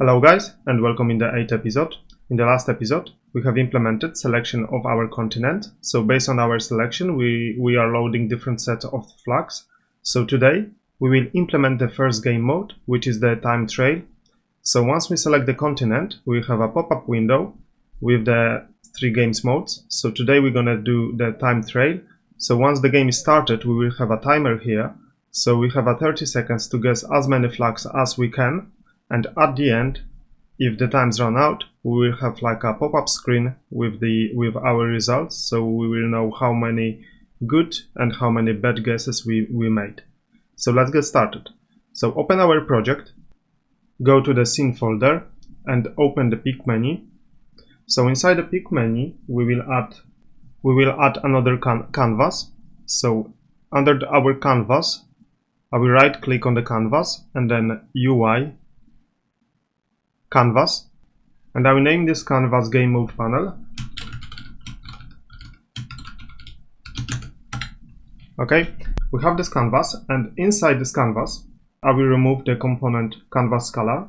Hello guys, and welcome in the 8th episode. In the last episode, we have implemented selection of our continent. So based on our selection, we are loading different sets of flags. So today, we will implement the first game mode, which is the time trail. So once we select the continent, we have a pop-up window with the 3 games modes. So today we're gonna do the time trail. So once the game is started, we will have a timer here. So we have a 30 seconds to guess as many flags as we can. And at the end, if the time's run out, we will have like a pop-up screen with our results. So we will know how many good and how many bad guesses we made. So let's get started. So open our project, go to the scene folder and open the pick menu. So inside the pick menu, we will add another canvas. So under our canvas, I will right click on the canvas and then UI canvas, and I will name this canvas game mode panel. Okay, we have this canvas, and inside this canvas I will remove the component canvas color,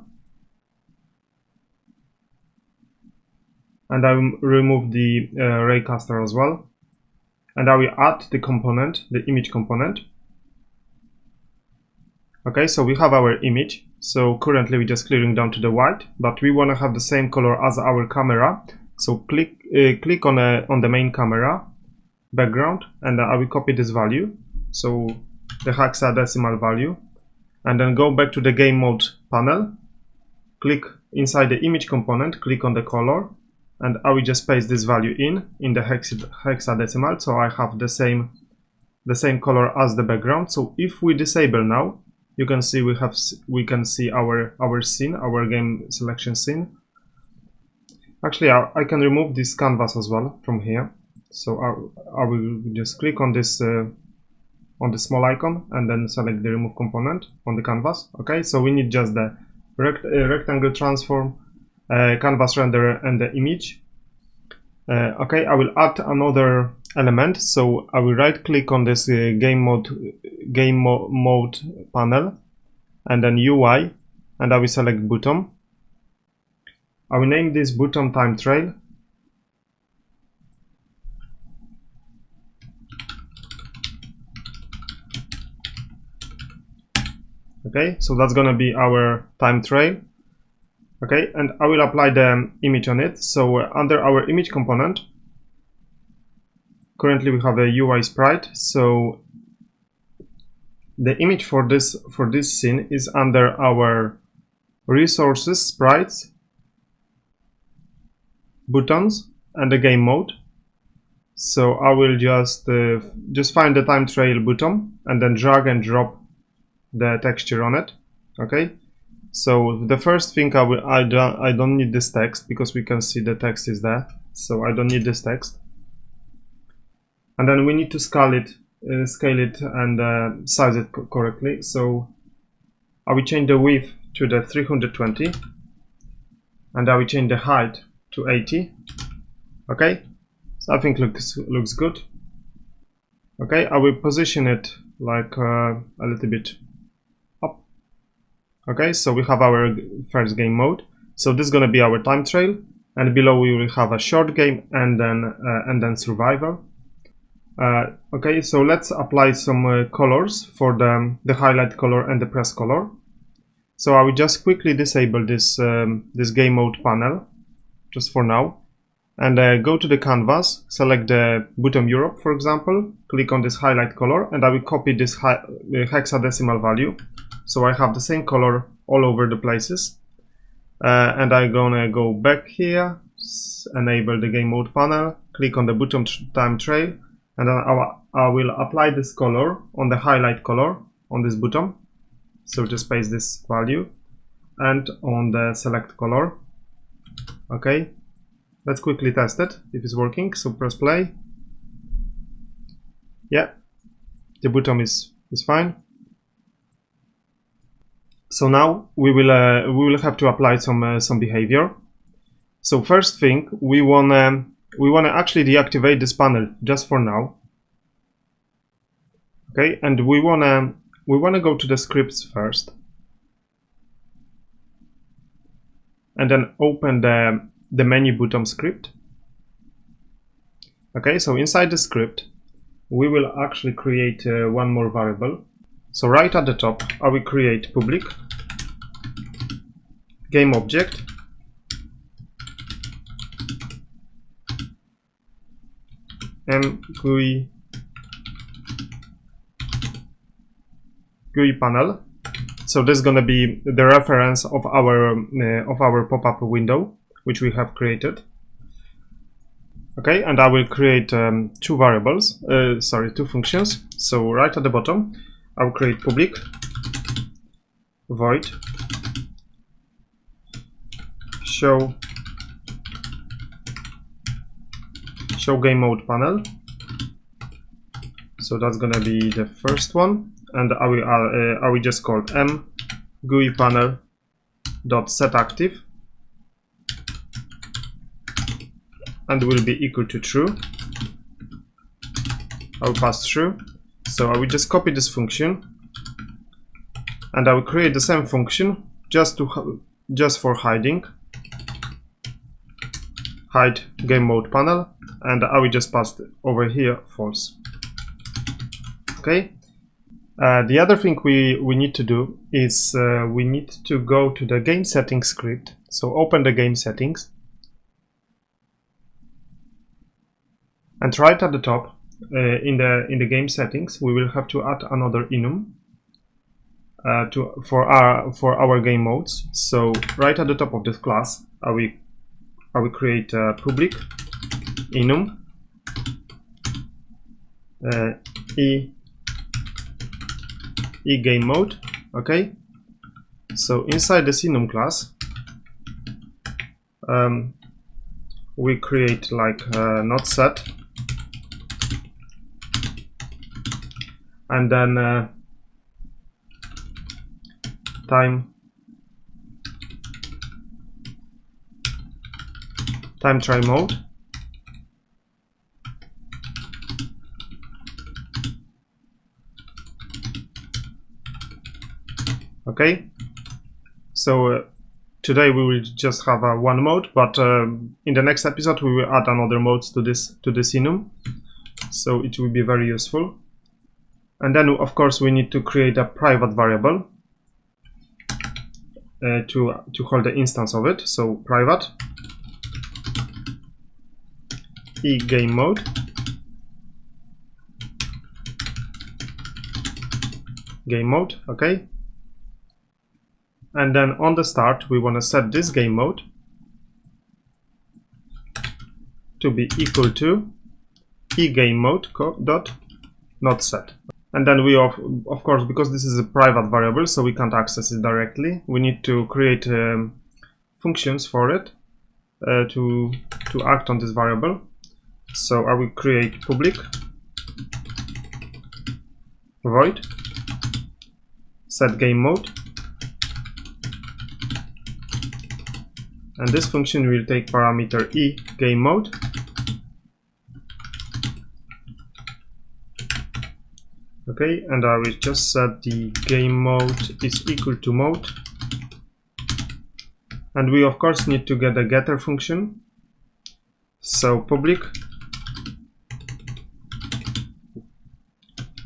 and I will remove the raycaster as well, and I will add the component, the image component. Okay, so we have our image. So currently we're just clearing down to the white, but we want to have the same color as our camera. So click on the main camera background, and I will copy this value, so the hexadecimal value, and then go back to the game mode panel, click inside the image component, click on the color, and I will just paste this value in the hexadecimal, so I have the same color as the background. So if we disable now, you can see we can see our scene, our game selection scene. Actually, I can remove this canvas as well from here. So I will just click on this on the small icon and then select the remove component on the canvas. Okay, so we need just the rectangle transform, canvas renderer, and the image. Okay, I will add another element. So I will right click on this game mode panel and then UI, and I will select bottom. I will name this bottom time trail. Okay, so that's gonna be our time trail. Okay, and I will apply the image on it. So under our image component, currently we have a UI sprite. So the image for this scene is under our resources, sprites, buttons, and the game mode. So I will just find the time trail button and then drag and drop the texture on it. Okay. So the first thing I don't need this text because we can see the text is there. So I don't need this text. And then we need to scale it and size it correctly. So I will change the width to the 320, and I will change the height to 80. Okay, so I think looks good. Okay, I will position it like a little bit up. Okay, so we have our first game mode. So this is gonna be our time trail, and below we will have a short game and then survivor. Okay, so let's apply some colors for the highlight color and the press color. So I will just quickly disable this game mode panel just for now, and go to the canvas, select the bottom Europe, for example, click on this highlight color, and I will copy this hexadecimal value, so I have the same color all over the places. And I'm gonna go back here, enable the game mode panel, click on the bottom time trail, and then I will apply this color on the highlight color on this bottom. So just paste this value and on the select color. Okay, let's quickly test it if it's working. So press play. Yeah, the bottom is fine. So now we will have to apply some behavior. So first thing, we wanna actually deactivate this panel just for now. Okay, and we wanna go to the scripts first. and then open the menu button script. Okay, so inside the script, we will actually create one more variable. So right at the top, I will create public game object GUI panel. So this is going to be the reference of our pop-up window, which we have created. Okay, and I will create two variables, two functions. So right at the bottom, I will create public void show game mode panel. So that's gonna be the first one, and I will just call GUI panel dot set active, and will be equal to true. I will pass through. So I will just copy this function, and I will create the same function just for hiding. Hide game mode panel, and I will just pass it over here false. Okay. The other thing we need to do is we need to go to the game settings script. So open the game settings, and right at the top in the game settings, we will have to add another enum for our game modes. So right at the top of this class, I will create public enum e game mode. Okay, so inside the enum class, we create like not set, and then time trial mode. Okay, so today we will just have one mode, but in the next episode we will add another modes to this enum, so it will be very useful. And then of course we need to create a private variable to hold the instance of it. So private e game mode okay. And then on the start, we want to set this game mode to be equal to eGameMode dot not set. And then we of course, because this is a private variable, so we can't access it directly, we need to create functions for it to act on this variable. So I will create public void set game mode, and this function will take parameter e game mode, okay, and I will just set the game mode is equal to mode, and we of course need to get a getter function. So public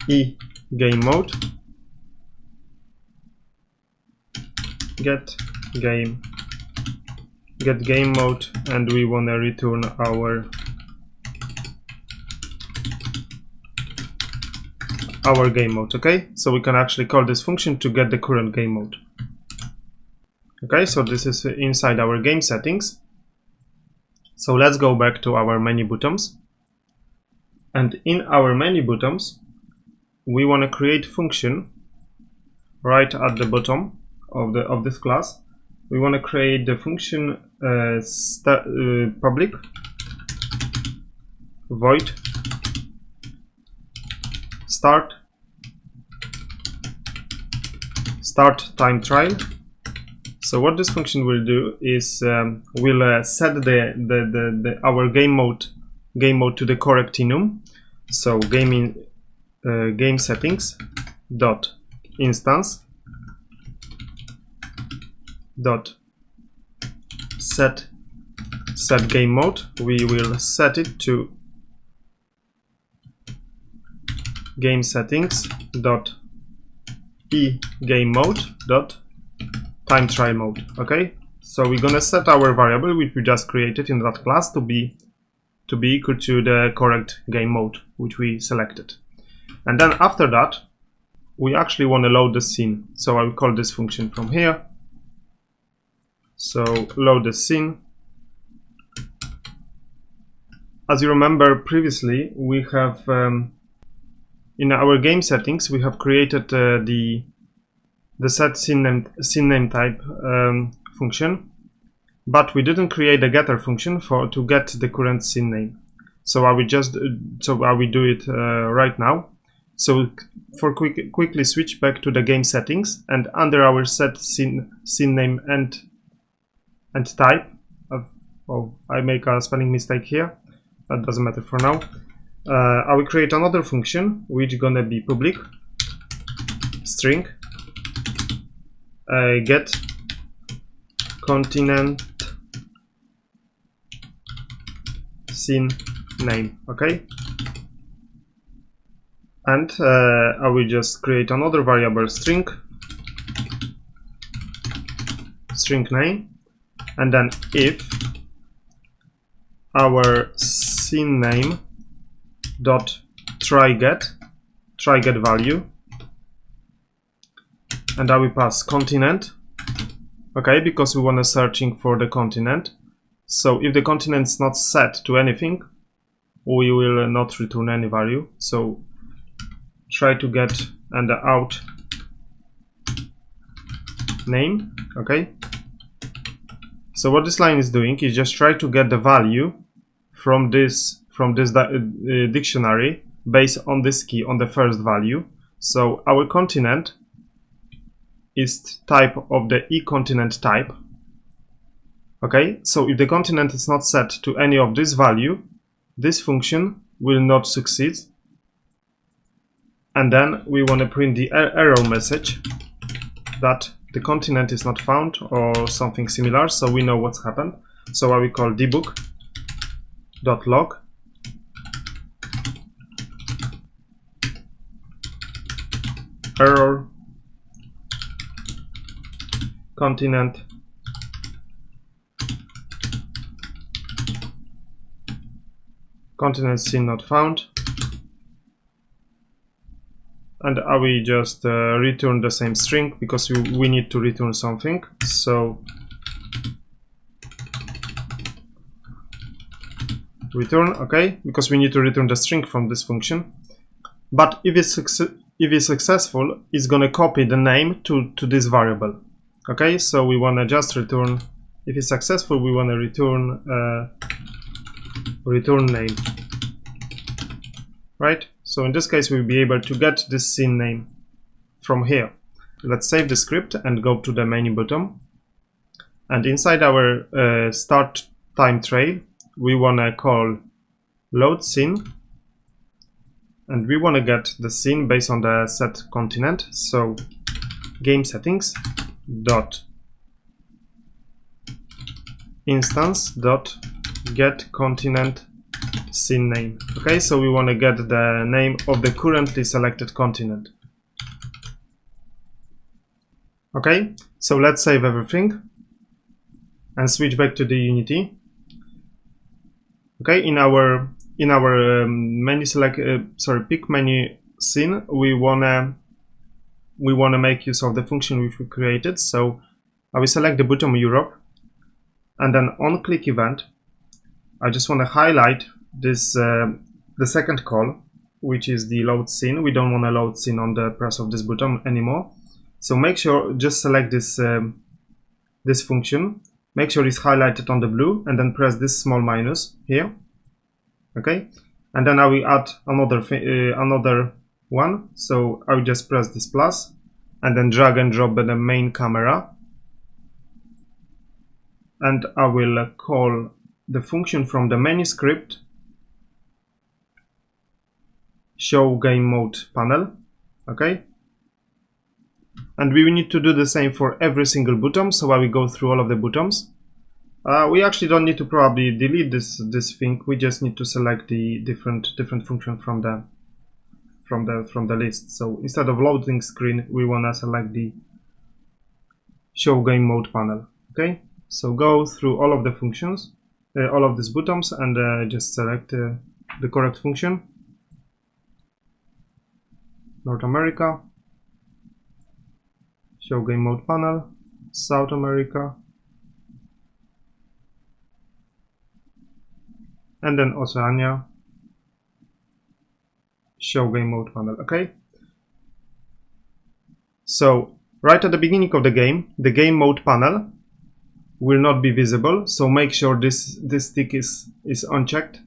e game mode get game mode, and we want to return our game mode. Okay, so we can actually call this function to get the current game mode. Okay, so this is inside our game settings. So let's go back to our menu buttons, and in our menu buttons we want to create function right at the bottom of this class. We want to create the function public void start time trial. So what this function will do is we'll set our game mode to the correct enum. So game settings dot instance dot set game mode, we will set it to game settings dot e game mode dot time trial mode. Okay, so we're gonna set our variable which we just created in that class to be equal to the correct game mode which we selected, and then after that we actually want to load the scene. So I will call this function from here. So load the scene. As you remember previously, we have in our game settings we have created the set scene name type function, but we didn't create a getter function to get the current scene name. So I will do it right now. So for quickly switch back to the game settings, and under our set scene name and type. Oh, I make a spelling mistake here. That doesn't matter for now. I will create another function which is gonna be public string get continent scene name. Okay, and I will just create another variable string name, and then if our scene name dot try get value, and I will pass continent. Okay, because we want to searching for the continent. So if the continent is not set to anything, we will not return any value. So try to get and the out name. Okay, so what this line is doing is just try to get the value from this dictionary based on this key, on the first value. So our continent is type of the e-continent type. Okay, so if the continent is not set to any of this value, this function will not succeed, and then we want to print the error message that the continent is not found or something similar, so we know what's happened. So I will call debug.log error continent scene not found, and I will just return the same string because we need to return something. So return, okay, because we need to return the string from this function. But if it's successful, it's gonna copy the name to this variable. Okay, so we wanna just return, if it's successful, we wanna return return name, right? So in this case, we'll be able to get this scene name from here. Let's save the script and go to the menu button. And inside our start time trail, we wanna call load scene, and we wanna get the scene based on the set continent. So game settings dot instance dot get continent scene name. Okay, so we want to get the name of the currently selected continent. Okay, so let's save everything and switch back to the Unity. Okay, in our menu select pick menu scene, we wanna make use of the function which we created. So I will select the bottom Europe, and then on click event, I just want to highlight this the second call, which is the load scene. We don't want to load scene on the press of this button anymore. So make sure, just select this this function, make sure it's highlighted on the blue, and then press this small minus here. Okay, and then I will add another one. So I will just press this plus and then drag and drop the main camera, and I will call the function from the menu script show game mode panel. Okay, and we need to do the same for every single button, so I will go through all of the buttons, We actually don't need to probably delete this thing. We just need to select the different function from the list. So instead of loading screen, we want to select the show game mode panel. Okay, so go through all of the functions, all of these buttons, and just select the correct function. North America, show game mode panel, South America, and then Oceania, show game mode panel. Okay, so right at the beginning of the game mode panel will not be visible, so make sure this tick is unchecked.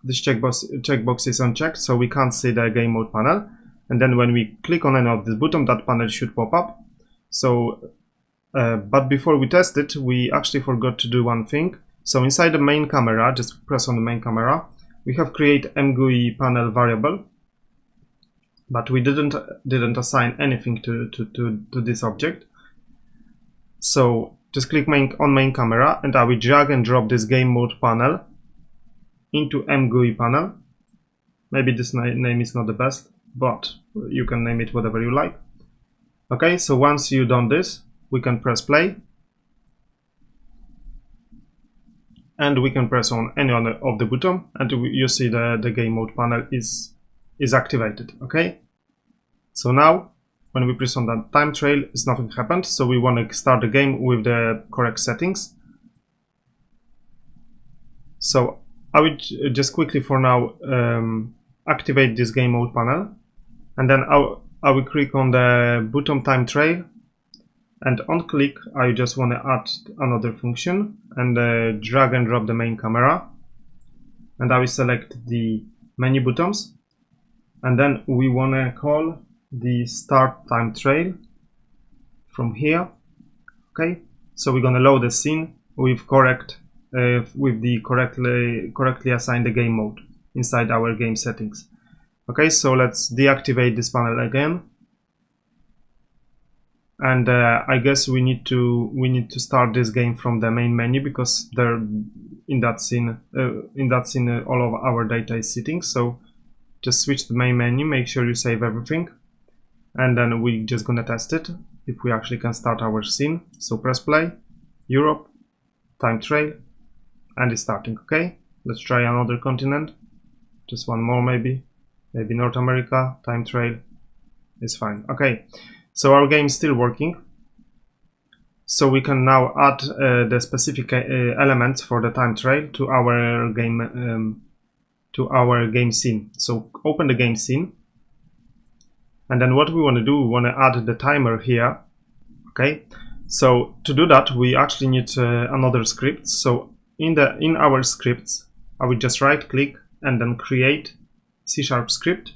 This checkbox is unchecked, so we can't see the game mode panel. And then when we click on any of this button, that panel should pop up. So, but before we test it, we actually forgot to do one thing. So inside the main camera, just press on the main camera, we have create mGUI panel variable, but we didn't assign anything to this object. So just click on main camera, and I will drag and drop this game mode panel into mGUI panel. Maybe this name is not the best, but you can name it whatever you like. Okay, so once you've done this, we can press play, and we can press on any other of the button, and you see the game mode panel is activated. Okay, so now when we press on that time trail, nothing happened. So we want to start the game with the correct settings. So I will just quickly for now activate this game mode panel, and then I will click on the button time trail, and on click I just want to add another function, and drag and drop the main camera, and I will select the menu buttons, and then we want to call the start time trail from here. Okay, so we're going to load the scene with the correctly assigned the game mode inside our game settings. Okay, so let's deactivate this panel again, and I guess we need to start this game from the main menu, because there in that scene all of our data is sitting. So just switch the main menu, make sure you save everything, and then we're just gonna test it if we actually can start our scene. So press play, Europe, time trail, and it's starting. Okay, let's try another continent, just one more, maybe North America, time trail is fine. Okay, so our game is still working, so we can now add the specific elements for the time trail to our game scene. So open the game scene, and then what we want to do, we want to add the timer here. Okay, so to do that we actually need another script. So in our scripts, I will just right click and then create C# script,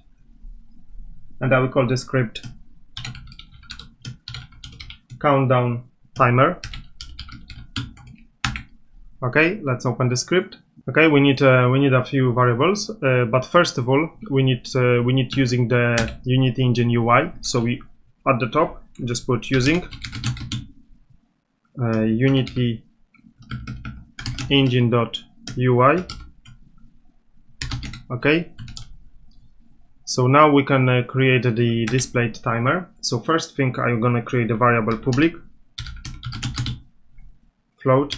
and I will call the script countdown timer. Okay, let's open the script. Okay, we need a few variables, but first of all we need using the Unity Engine UI. So we at the top just put using Unity Engine.ui. Okay, so now we can create the displayed timer. So first thing, I'm gonna create a variable public float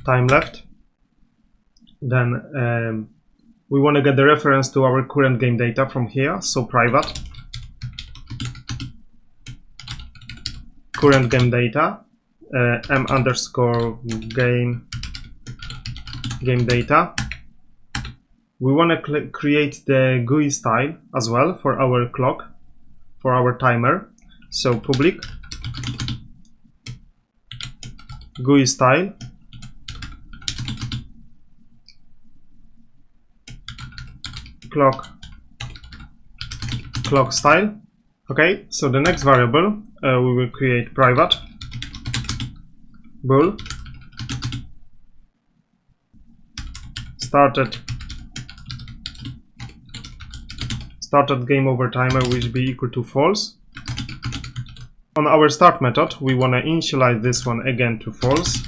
time left. Then we want to get the reference to our current game data from here. So private current game data m_game data. We want to create the GUI style as well for our clock, for our timer. So public GUI style clock style. Okay, so the next variable we will create private bool started game over timer, which be equal to false. on our start method, we want to initialize this one again to false.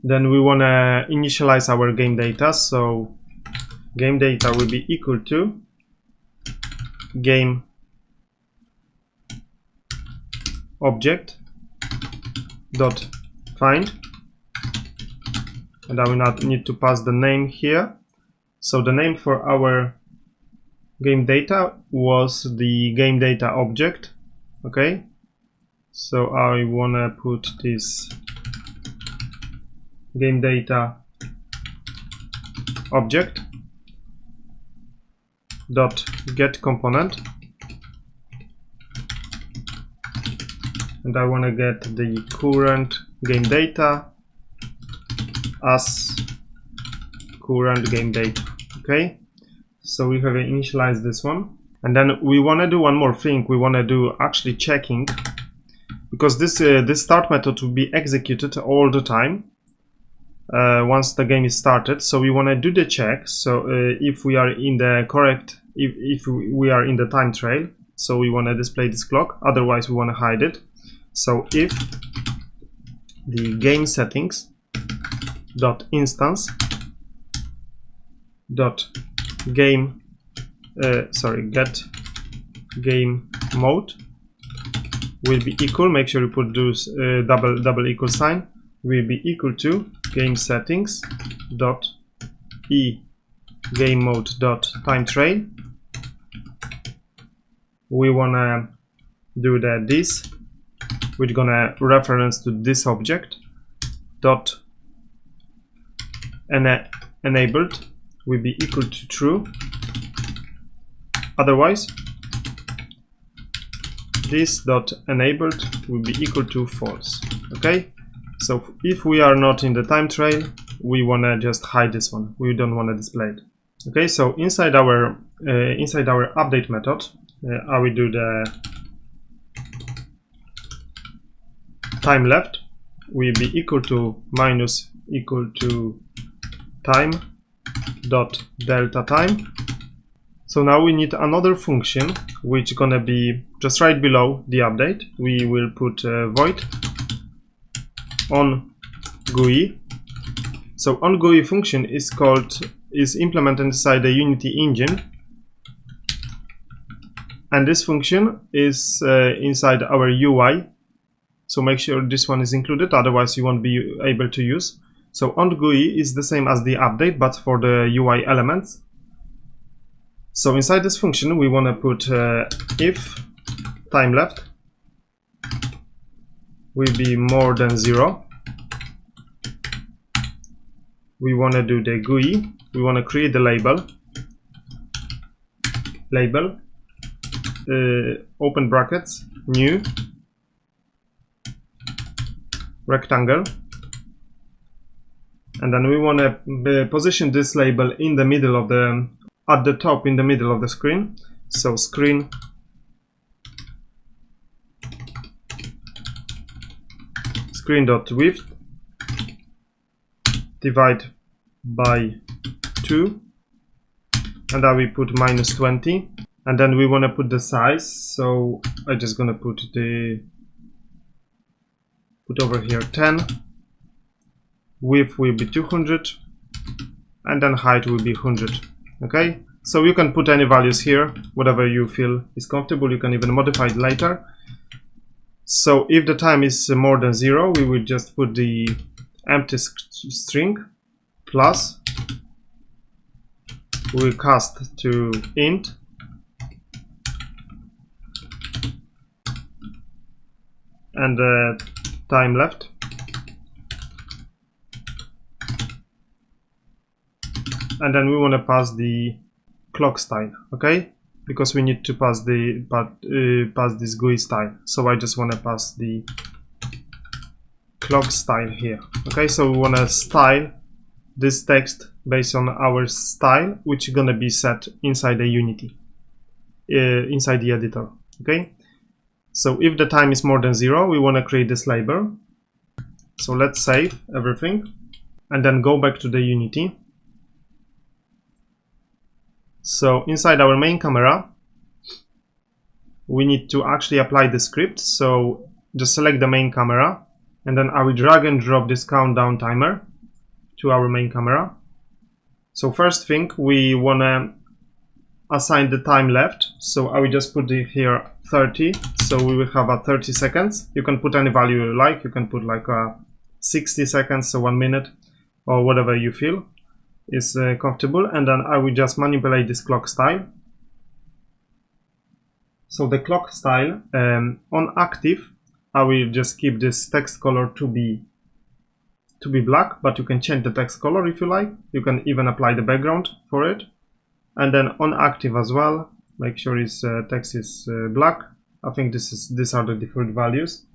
Then we want to initialize our game data, so game data will be equal to game object dot find, and I will not need to pass the name here. So the name for our game data was the game data object. Okay, so I want to put this game data object dot get component, and I want to get the current game data as current game data. Okay, so we have initialized this one, and then we want to do one more thing. We want to do actually checking, because this start method will be executed all the time once the game is started. So we want to do the check. So if we are in the correct, if we are in the time trail, so we want to display this clock, otherwise we want to hide it. So if the game settings dot instance dot game get game mode will be equal, make sure you put those double equal sign, will be equal to game settings dot e game mode dot time trail. We wanna do that this, we're gonna reference to this object dot enabled will be equal to true, otherwise this dot enabled will be equal to false. Okay, so if we are not in the time trail, we want to just hide this one, we don't want to display it. Okay, so inside our update method, I will do the time left will be equal to minus equal to time dot delta time. So now we need another function which gonna be just right below the update. We will put void on GUI. So on GUI function is implemented inside the Unity engine, and this function is inside our UI. So make sure this one is included, otherwise you won't be able to use. So on GUI is the same as the update, but for the UI elements. So inside this function we want to put if time left will be more than 0. We want to do the GUI, we want to create the label open brackets new rectangle, and then we want to position this label in the middle of the at the top in the middle of the screen. So screen dot width divide by 2, and I will put minus 20, and then we want to put the size. So I'm just gonna put over here 10, width will be 200, and then height will be 100. Okay, so you can put any values here, whatever you feel is comfortable. You can even modify it later. So if the time is more than 0, we will just put the empty string plus, we will cast to int, and time left, and then we want to pass the clock style. Okay, because we need to pass this GUI style, so I just want to pass the clock style here. Okay, so we want to style this text based on our style, which is gonna be set inside the Unity, inside the editor. Okay, so if the time is more than 0, we want to create this label. So let's save everything and then go back to the Unity. So inside our main camera, we need to actually apply the script. So just select the main camera, and then I will drag and drop this countdown timer to our main camera. So first thing, we want to assign the time left. So I will just put it here 30. So we will have a 30 seconds. You can put any value you like. You can put like 60 seconds, so 1 minute, or whatever you feel is comfortable. And then I will just manipulate this clock style. So the clock style on active, I will just keep this text color to be black, but you can change the text color if you like. You can even apply the background for it. And then on active as well, make sure its text is black. I think these are the default values.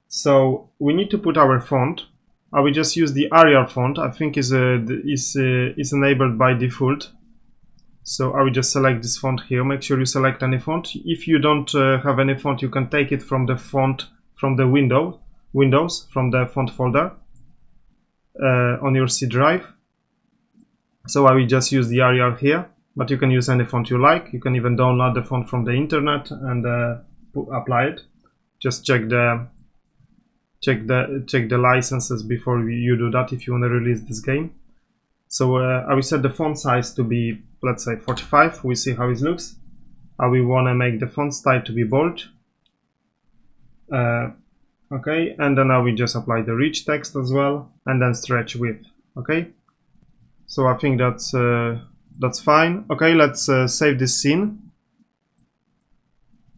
So we need to put our font. I will just use the Arial font. I think is enabled by default. So I will just select this font here. Make sure you select any font. If you don't have any font, you can take it from the font from the Windows from the font folder on your C drive. So I will just use the Arial here, but you can use any font you like. You can even download the font from the internet and apply it. Just check the licenses before you do that if you want to release this game. So I will set the font size to be, let's say, 45. We see how it looks. I will want to make the font style to be bold. Okay, and then I will just apply the rich text as well, and then stretch width. Okay, so I think that's fine. Okay, let's save this scene,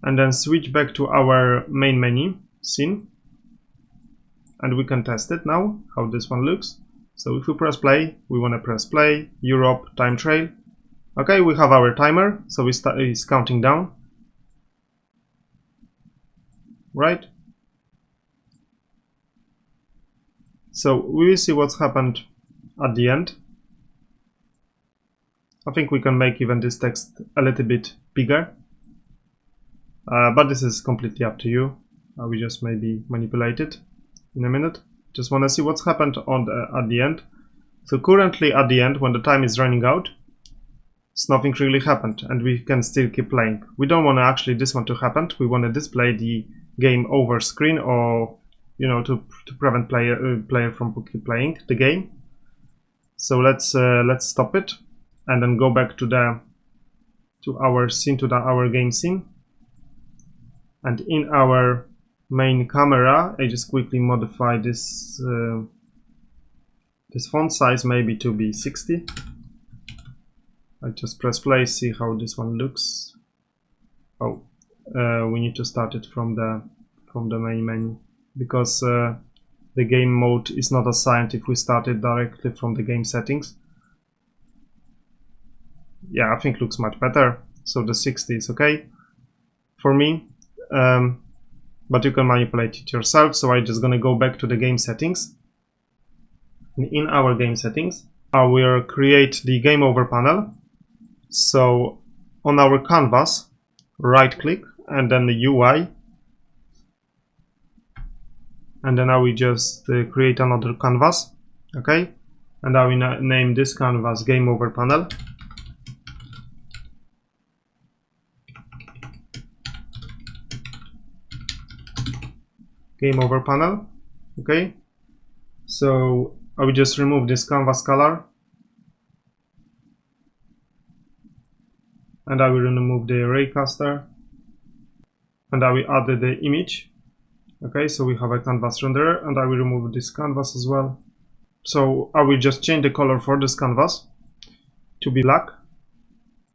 and then switch back to our main menu scene, and we can test it now how this one looks. So if we press play, we want to press play, Europe, time trail. Okay, we have our timer, so it's counting down. Right? So we will see what's happened at the end. I think we can make even this text a little bit bigger. But this is completely up to you. I will just maybe manipulate it in a minute. Just want to see what's happened at the end. So currently at the end, when the time is running out, nothing really happened, and we can still keep playing. We don't want to actually this one to happen. We want to display the game over screen, or to prevent player from keep playing the game. So let's stop it, and then go back to our scene, our game scene, and in our main camera, I just quickly modify this font size maybe to be 60. I just press play, see how this one looks. Oh, we need to start it from the main menu, because the game mode is not assigned if we start it directly from the game settings. Yeah, I think it looks much better. So the 60 is okay for me. But you can manipulate it yourself. So I'm just gonna go back to the game settings. And in our game settings, I will create the game over panel. So on our canvas, right click, and then the UI. And then I will just create another canvas. Okay. And I will name this canvas game over panel. Game over panel. Okay, so I will just remove this canvas color, and I will remove the raycaster, and I will add the image. Okay, so we have a canvas renderer, and I will remove this canvas as well. So I will just change the color for this canvas to be black,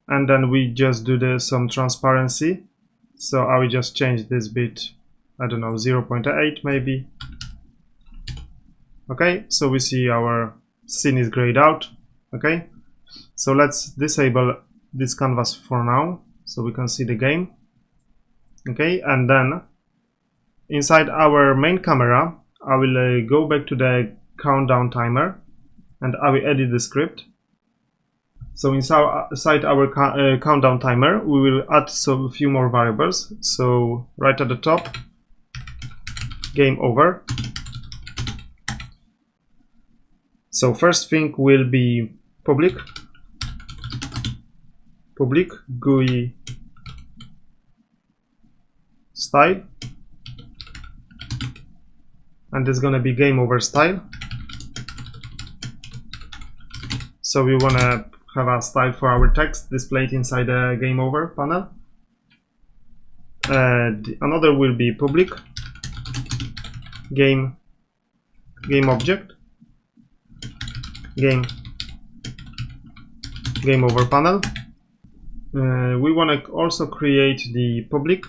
and then we just do some transparency. So I will just change this bit, I don't know, 0.8 maybe. Okay, so we see our scene is grayed out. Okay, so let's disable this canvas for now, so we can see the game. Okay, and then inside our main camera, I will go back to the countdown timer, and I will edit the script. So inside our countdown timer, we will add a few more variables. So right at the top, game over. So first thing will be public GUI style, and it's gonna be game over style. So we wanna have a style for our text displayed inside the game over panel. Another will be public game object game over panel. We want to also create the public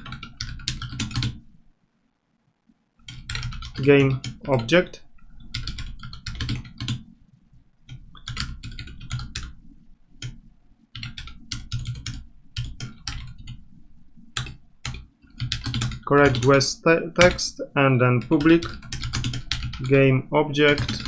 game object correct guest text, and then public game object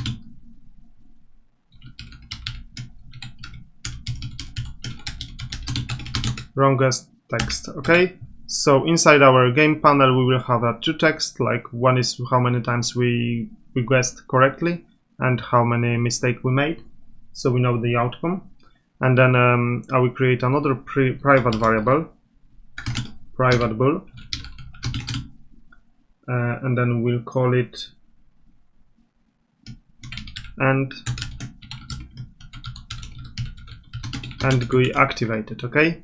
wrongest text. Okay, so inside our game panel we will have two texts, like one is how many times we guessed correctly and how many mistakes we made, so we know the outcome. And then I will create another private variable, private bool, and then we'll call it and GUI activated. Okay,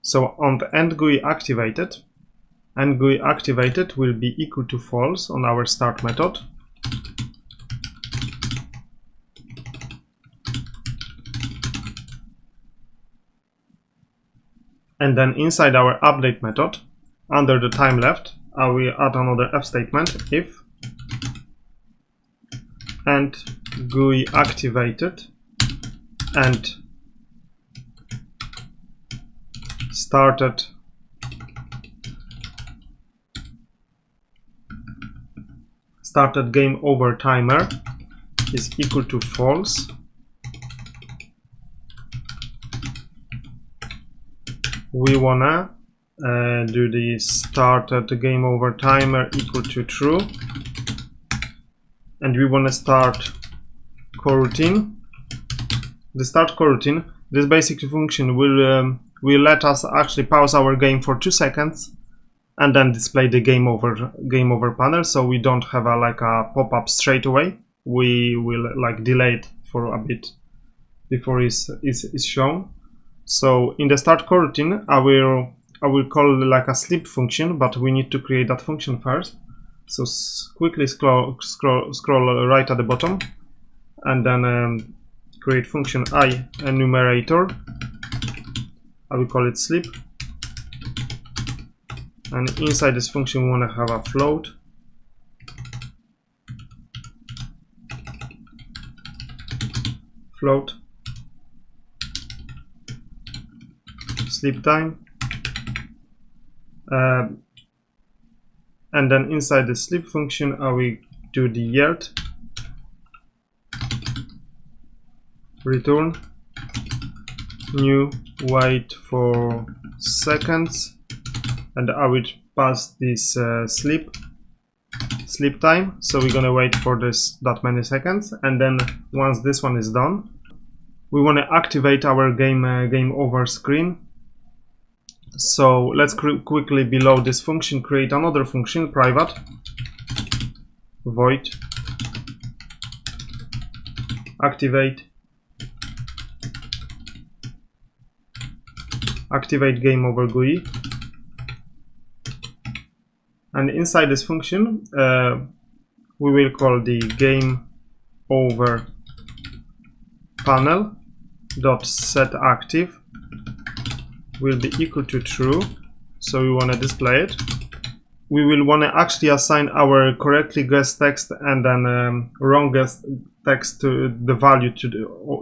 so on the end GUI activated will be equal to false on our start method. And then inside our update method, under the time left, I will add another if statement, if and GUI activated and started game over timer is equal to false. We wanna do the started game over timer equal to true, and we wanna start coroutine. The start coroutine, this basic function will let us actually pause our game for 2 seconds and then display the game over panel, so we don't have like a pop-up straight away. We will like delay it for a bit before it's shown. So in the start coroutine, I will call like a sleep function, but we need to create that function first. So quickly scroll right at the bottom, and then create function I enumerator. I will call it sleep, and inside this function we want to have a float. Sleep time, and then inside the sleep function I will do the yard, return new wait for seconds, and I will pass this sleep time, so we're gonna wait for that many seconds, and then once this one is done, we want to activate our game over screen. So let's quickly below this function create another function, private void activate game over GUI, and inside this function we will call the game over panel dot set active will be equal to true, so we want to display it. We will want to actually assign our correctly guessed text and then wrongest text to the value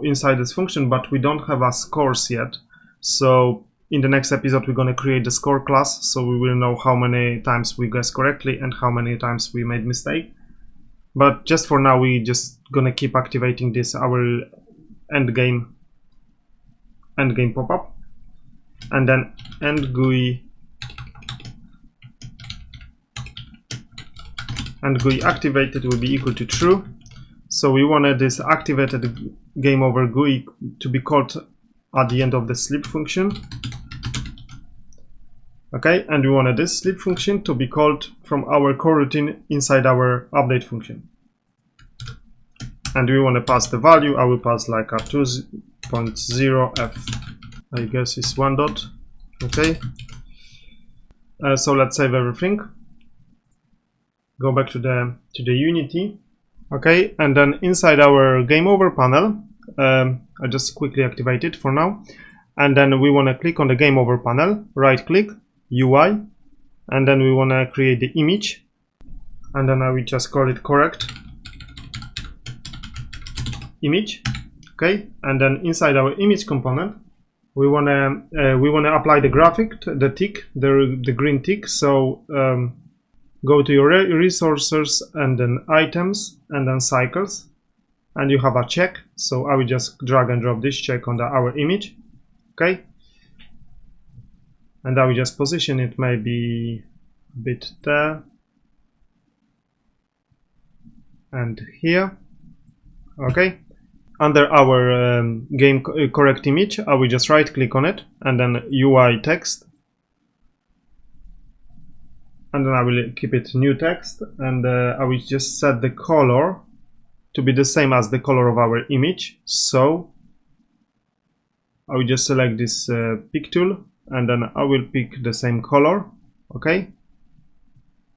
inside this function, but we don't have a scores yet. So in the next episode we're going to create the score class, so we will know how many times we guessed correctly and how many times we made mistake. But just for now we just gonna keep activating this our end game pop-up, and then end GUI activated will be equal to true. So we wanted this activated game over GUI to be called at the end of the sleep function. Okay, and we want this sleep function to be called from our coroutine inside our update function. And we want to pass the value. I will pass like a 2.0f. I guess it's 1 dot. Okay. So let's save everything. Go back to the Unity. Okay, and then inside our game over panel, I just quickly activate it for now. And then we want to click on the game over panel, right click, UI, and then we want to create the image. And then I will just call it correct image. Okay, and then inside our image component, we want to apply the graphic, the tick, the green tick. So go to your resources and then items and then cycles, and you have a check. So I will just drag and drop this check on our image. Okay, and I will just position it maybe a bit there and here. Okay, under our game correct image, I will just right click on it and then UI text, and then I will keep it new text, and I will just set the color to be the same as the color of our image. So I will just select this pick tool, and then I will pick the same color. Okay,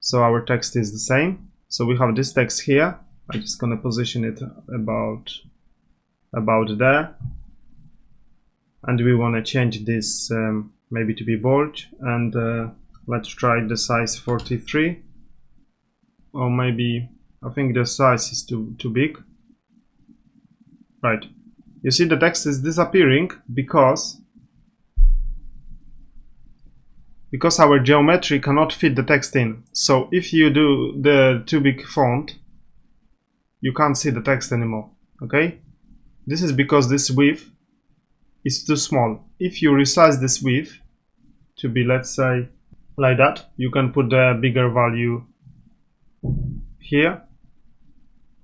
so our text is the same. So we have this text here. I'm just gonna position it about there, and we want to change this maybe to be bold, and let's try the size 43, or maybe I think the size is too big. Right, you see the text is disappearing because our geometry cannot fit the text in. So if you do the too big font, you can't see the text anymore. Okay, this is because this width is too small. If you resize this width to be, let's say, like that, you can put the bigger value here,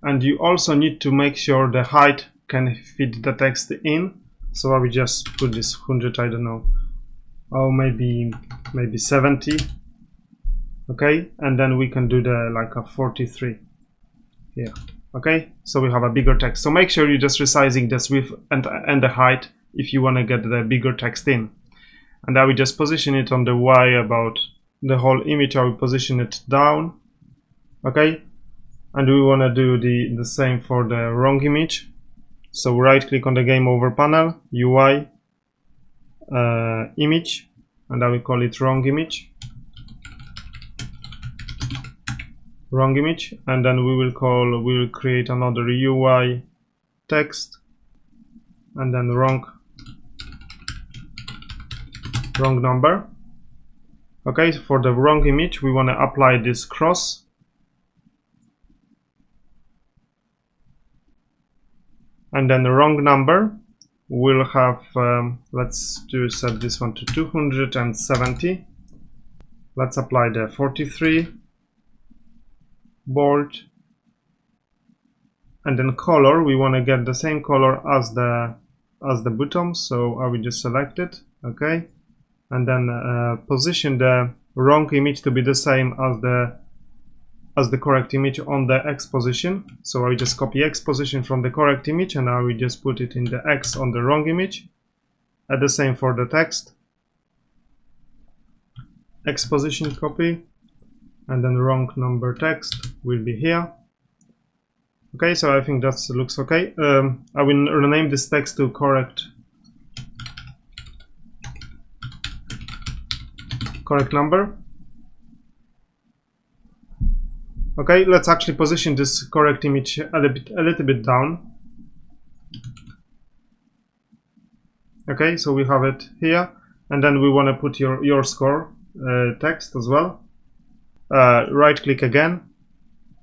and you also need to make sure the height can fit the text in. So I will just put this 100, I don't know, or maybe 70. Okay, and then we can do the like a 43 here. Okay, so we have a bigger text. So make sure you're just resizing this width and the height if you want to get the bigger text in. And I will just position it on the Y about the whole image. I will position it down. Okay, and we want to do the same for the wrong image. So right click on the game over panel, UI, image, and I will call it wrong image. Wrong image, and then we will create another UI text, and then wrong number. Okay, for the wrong image we want to apply this cross, and then the wrong number will have let's set this one to 270. Let's apply the 43 bold, and then color, we want to get the same color as the bottom, so I will just select it. Okay, and then position the wrong image to be the same as the correct image on the X position. So I will just copy X position from the correct image, and I will just put it in the X on the wrong image. And the same for the text, X position copy, and then wrong number text will be here. Okay, so I think that looks okay. I will rename this text to correct number. Okay, let's actually position this correct image a little bit down. Okay, so we have it here, and then we want to put your score text as well. Right click again,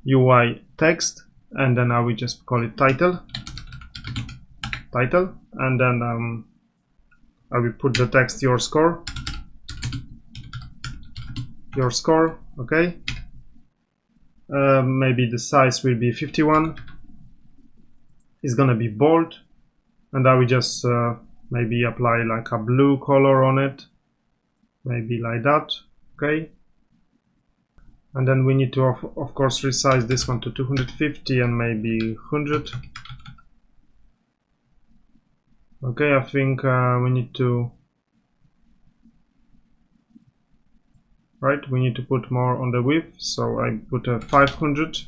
UI text, and then I will just call it title, and then I will put the text your score. Okay, maybe the size will be 51. It's gonna be bold, and I will just maybe apply like a blue color on it. maybe like that. Okay, and then we need to of course resize this one to 250 and maybe 100. Okay, I think we need to we need to put more on the width, so I put a 500.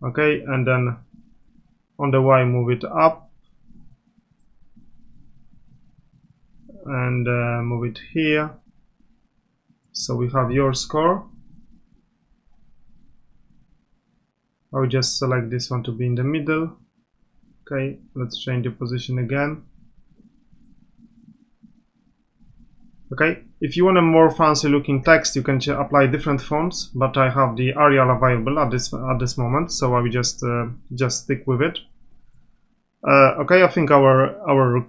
Okay, and then on the Y move it up and move it here, so we have your score. I will just select this one to be in the middle. Okay, let's change the position again. Okay, if you want a more fancy looking text, you can apply different fonts, but I have the Arial available at this moment, so I will just stick with it. Okay, I think our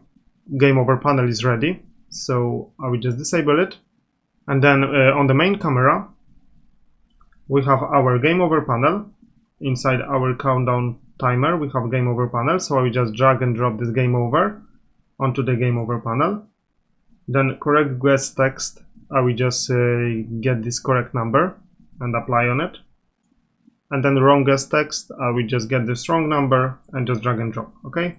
game over panel is ready, so I will just disable it, and then on the main camera we have our game over panel. Inside our countdown timer we have game over panel, so I will just drag and drop this game over onto the game over panel. Then correct guess text, I will just get this correct number and apply on it. And then wrong guess text, I will just get this wrong number and just drag and drop. Okay.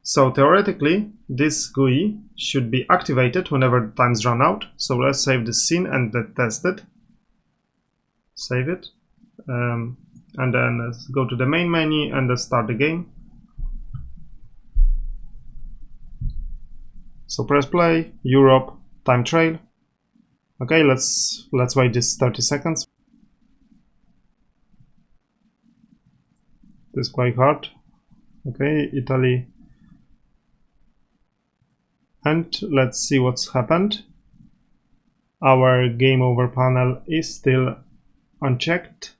So theoretically, this GUI should be activated whenever the times run out. So let's save the scene and test it. Save it. And then let's go to the main menu and let's start the game. So press play, Europe, time trail. Okay, let's wait this 30 seconds. This is quite hard. Okay, Italy. And let's see what's happened. Our game over panel is still unchecked.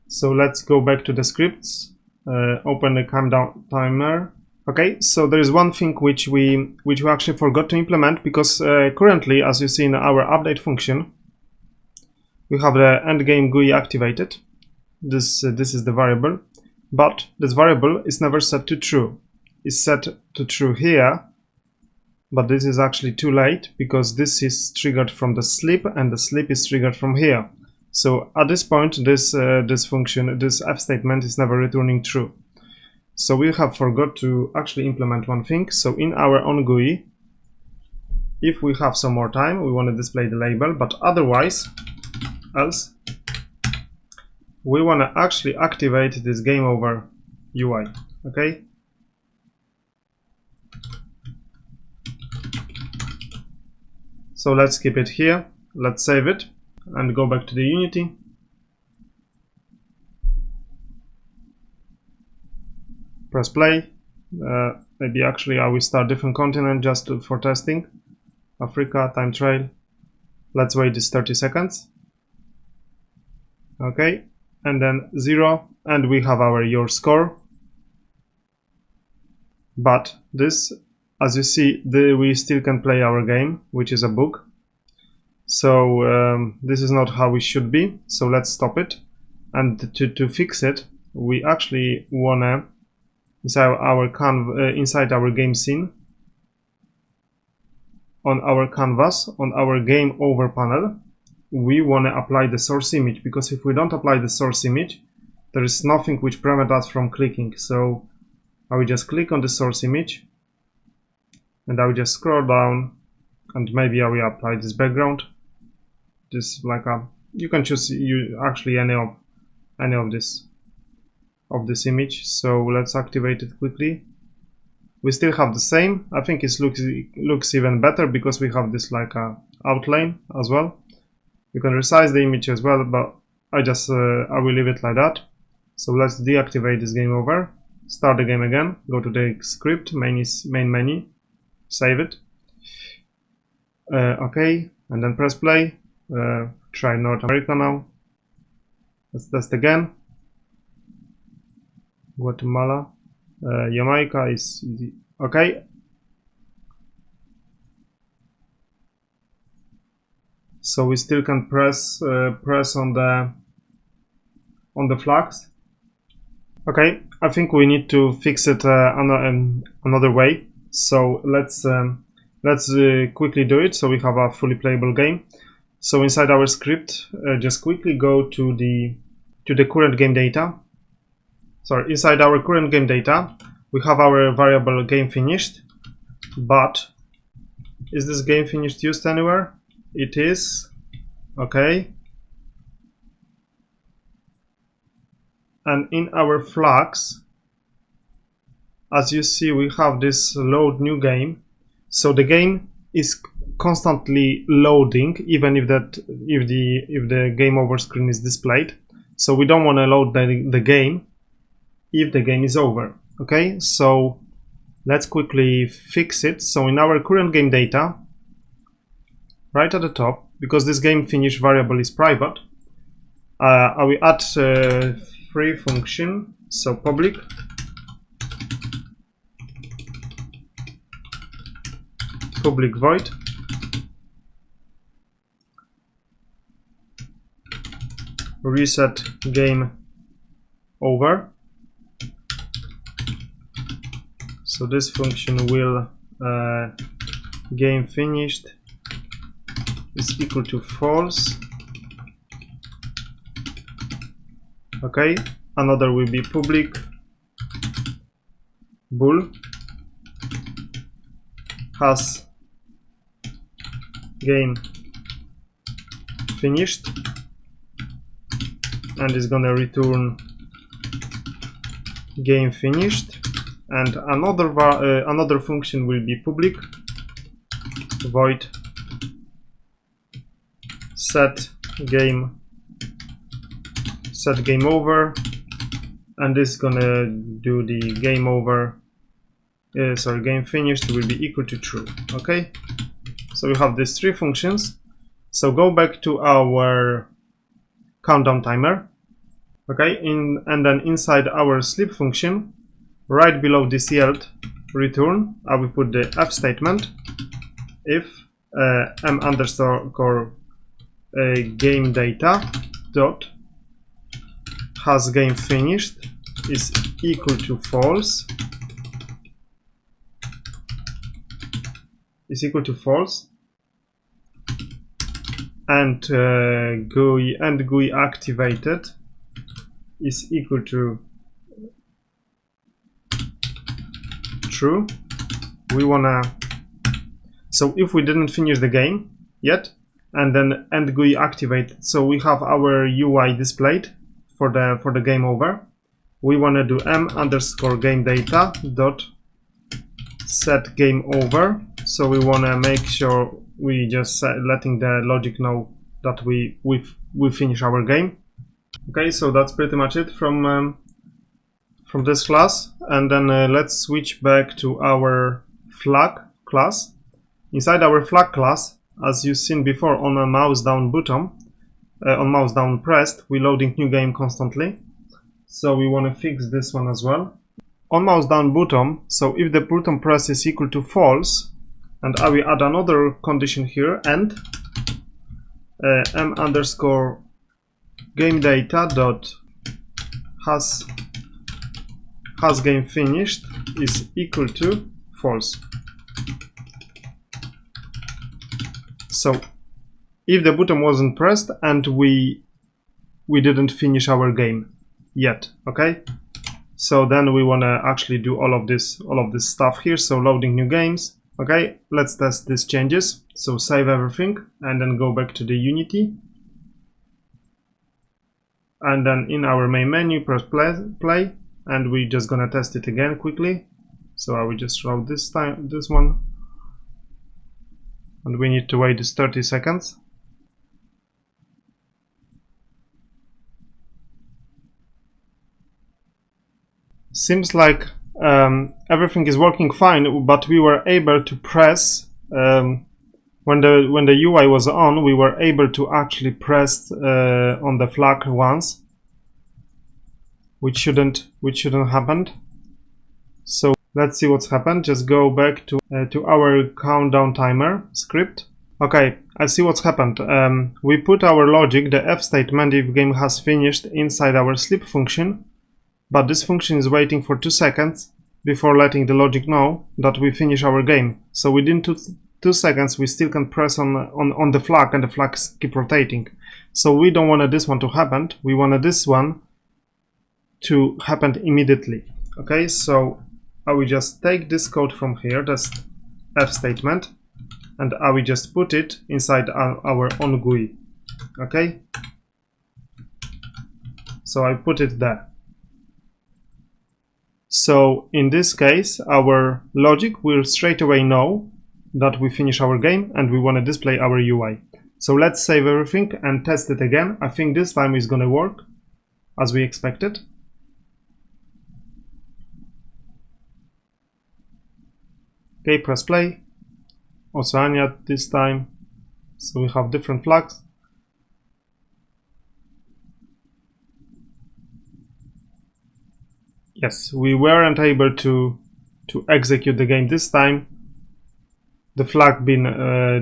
So let's go back to the scripts, open the countdown timer. Okay, so there is one thing which we actually forgot to implement, because currently, as you see in our update function, we have the endgame GUI activated. This is the variable, but this variable is never set to true. It's set to true here, but this is actually too late, because this is triggered from the sleep and the sleep is triggered from here. So at this point, this function, this F statement, is never returning true. So we have forgot to actually implement one thing. So in our own GUI, if we have some more time, we want to display the label, but else we want to actually activate this game over UI. Okay. So let's keep it here. Let's save it and go back to the Unity. Press play. Maybe actually I will start different continent just for testing. Africa, time trail. Let's wait this 30 seconds. Okay, and then 0, and we have our your score. But this, as you see, we still can play our game, which is a book. So this is not how it should be. So let's stop it. And to fix it, we actually wanna inside our game scene, on our canvas, on our game over panel, we want to apply the source image, because if we don't apply the source image, there is nothing which prevents us from clicking. So I will just click on the source image and I will just scroll down, and maybe I will apply this background. This you can choose actually any of this image. So let's activate it quickly. We still have the same. I think it looks even better, because we have this outline as well. You can resize the image as well, but I will leave it like that. So let's deactivate this game over, start the game again, go to the script, main menu, save it. Okay, and then press play. Try North America now. Let's test again. Guatemala, Jamaica is easy. Okay. So we still can press on the flags. Okay, I think we need to fix it another way. So let's quickly do it, so we have a fully playable game. So inside our script, just quickly go to the current game data. Sorry, inside our current game data, we have our variable game finished. But is this game finished used anywhere? It is. Okay. And in our flags, as you see, we have this load new game. So the game is constantly loading, even if the game over screen is displayed. So we don't want to load the game if the game is over. Okay, so let's quickly fix it. So in our current game data, right at the top, because this game finish variable is private, I will add free function, so public void reset game over. So this function will game finished is equal to false. Okay, another will be public bool has game finished, and is gonna return game finished. And another function will be public void set game over, and this is gonna do the game over. Game finished will be equal to true. Okay, so we have these three functions. So go back to our countdown timer. Okay, and then inside our sleep function, right below this yield return, I will put the if statement. If m underscore game data dot has game finished is equal to false, and GUI activated is equal to true. We wanna, so if we didn't finish the game yet, and then end GUI activated, so we have our UI displayed for the game over, we wanna do m underscore game data dot set game over. So we wanna make sure we just letting the logic know that we finish our game. Okay, so that's pretty much it from this class. And then let's switch back to our flag class. Inside our flag class, as you've seen before, on a mouse down button, on mouse down pressed, we're loading new game constantly. So we want to fix this one as well. On mouse down button, so if the button press is equal to false, and I will add another condition here, and m underscore game data dot has game finished is equal to false. So if the button wasn't pressed and we didn't finish our game yet, okay? So then we want to actually do all of this stuff here, so loading new games. Okay, let's test these changes. So save everything and then go back to the Unity. And then in our main menu, press play, and we're just gonna test it again quickly. So I will just route this one. And we need to wait this 30 seconds. Seems like everything is working fine, but we were able to press when the UI was on, we were able to actually press on the flag once, which shouldn't happen. So let's see what's happened. Just go back to our countdown timer script. Okay, I see what's happened. We put our logic, the if statement, if game has finished, inside our sleep function, but this function is waiting for 2 seconds, before letting the logic know that we finish our game. So within 2 seconds we still can press on the flag, and the flags keep rotating. So we don't want this one to happen, we want this one to happen immediately. Okay, so I will just take this code from here, that's F statement, and I will just put it inside our own GUI. Okay, so I put it there. So in this case, our logic will straight away know that we finish our game and we want to display our UI. So let's save everything and test it again. I think this time it's gonna work as we expected. Okay, press play. Oceania this time. So we have different flags. Yes, we weren't able to execute the game this time. The flag been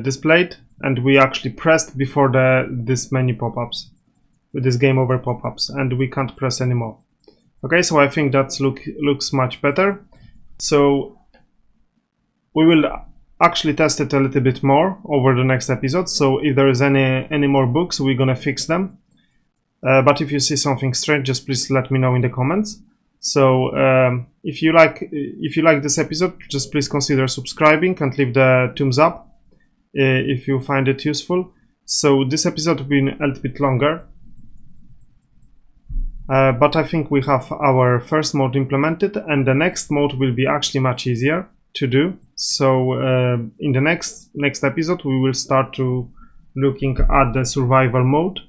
displayed, and we actually pressed before this many pop-ups, with this game over pop-ups, and we can't press anymore. Okay, so I think that looks much better. So we will actually test it a little bit more over the next episode. So if there is any more bugs, we're gonna fix them. But if you see something strange, just please let me know in the comments. So if you like this episode, just please consider subscribing and leave the thumbs up if you find it useful. So this episode will be a little bit longer, but I think we have our first mode implemented, and the next mode will be actually much easier to do. So in the next episode we will start to looking at the survival mode,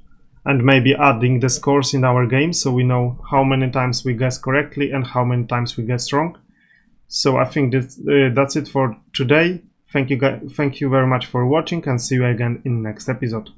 and maybe adding the scores in our game, so we know how many times we guess correctly and how many times we guess wrong. So I think that's it for today. Thank you very much for watching, and see you again in the next episode.